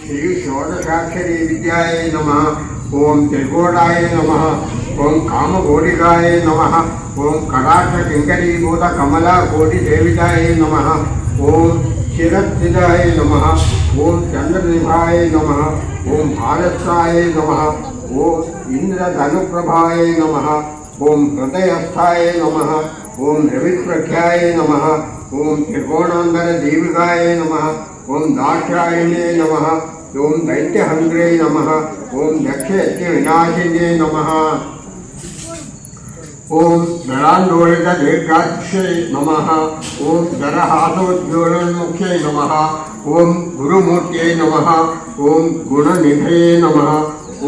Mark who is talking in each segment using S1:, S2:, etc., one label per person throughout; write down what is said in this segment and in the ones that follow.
S1: श्री षोडशाक्षरी विद्याय नमः। ओम त्रिकोणाय नमः। ओम कामघोरिकाय नमः। ओम कराटकिंकरीभूत कमला कोटिसेविताय नमः। ओम शिरस्थिताय नमः। ओम चंद्रनिभाय नमः। ओम भारताय नमः। ओम इंद्रधनुप्रभाय नमः। ओम हृदयस्थाय नमः। ओम रविप्रख्याय नमः। ओम त्रिकोणांतर दीपिकाय नमः। ओम दाक्षायणे नमः। ओम दैत्यहंग्रे नमः। ओम दक्षयज्ञविनाशिने नमः। ओम धरांडोलित दीर्घाक्षे नमः। ओम धरहासोज्ज्वलन्मुखे नमः। ओम गुरुमूर्त्यै नमः। ओम गुणनिधये नमः।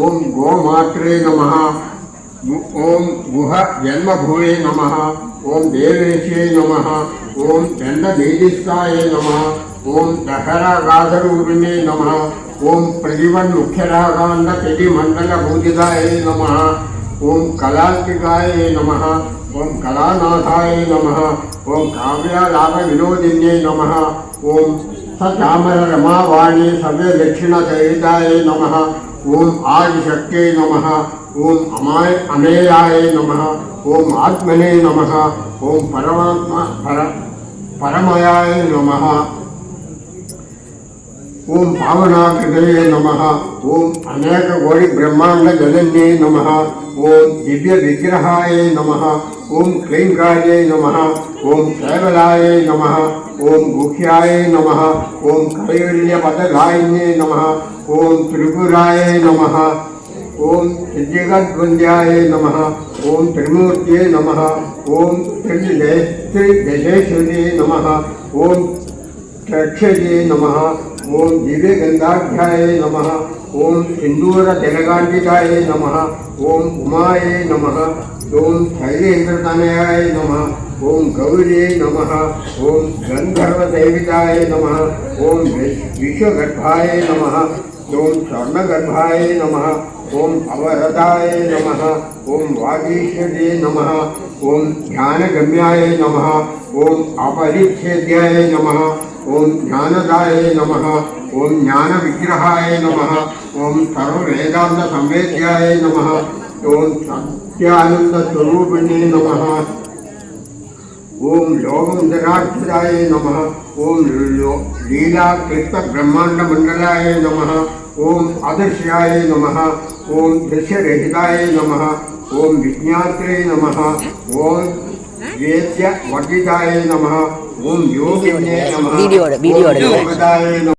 S1: ओम गोमात्रे नमः। ओम गुह जन्मभूये नमः। ओम देवेशे नमः। ओम दंडनीदिष्टाय नमः। ओम दहरागाधरूपिणे नमः। ओम प्रजीवन मुख्यरागांड मंडल पूजिताय नमः। ओम कलात्मिकाय नमः। ओम कलानाथाय नमः। ओम काव्यालाभ विनोदिन्ये नमः। ओम सचामर रमावाणी सव्य दक्षिण सहिताय नमः। ओम आदिशक्त्यै नमः। ओम अमेयाय नमः। ओम आत्मने नमः। ओम परमयाय नमः। ओम पावनाकृतये नमः। ओम अनेक कोटि ब्रह्मांड जनन्ये नमः। ओम दिव्य विग्रहाय नमः। ओम क्लींकार्ये नमः। ओम केवलाय नमः। ओम गुह्याय नमः। ओम कैवल्यपदगायिन्ये नमः। ओम त्रिपुराय नमः। ओम त्रिजगद्वन्द्याय नमः। ओम त्रिमूर्त्यै नमः। ओम त्रिदशेश्वरे नमः। ओम चक्षजे नमः। ओम दिव्यगंधाढ्याय नमः। ओम सिंदूर तिलकांकिताय नमः। ओम उमाय नमः। ओम शैलेन्द्रतनयाय नमः। ओम गौरी नमः। ओम गंधर्वदेविताय नमः। ओम विश्वगर्भाय नमः। ओम स्वर्णगर्भाय नमः। ओम अवरदाय नमः। ओम वागीश्वरे नमः। ओम ध्यानगम्याय नमः। ओम अपरिच्छेद्याय नमः। ओम ज्ञानदाय नमः। ओम ज्ञान विग्रहाय नमः। ओम सर्ववेदांत संवेद्याय नमः। ओम सत्यानंद स्वरूपिणे नमः। ओम लोकमंदिराक्षराय नमः। ओम लीला कृष्ण ब्रह्मांड मंडलाय नमः। ओम अदृश्याय नमः। ओम दृश्यरहिताय नमः। ओम विज्ञात्रे नमः। ओम वेद्य वर्जिताय नमः। ओम योगिने नमः। ओम योगदाय नमः।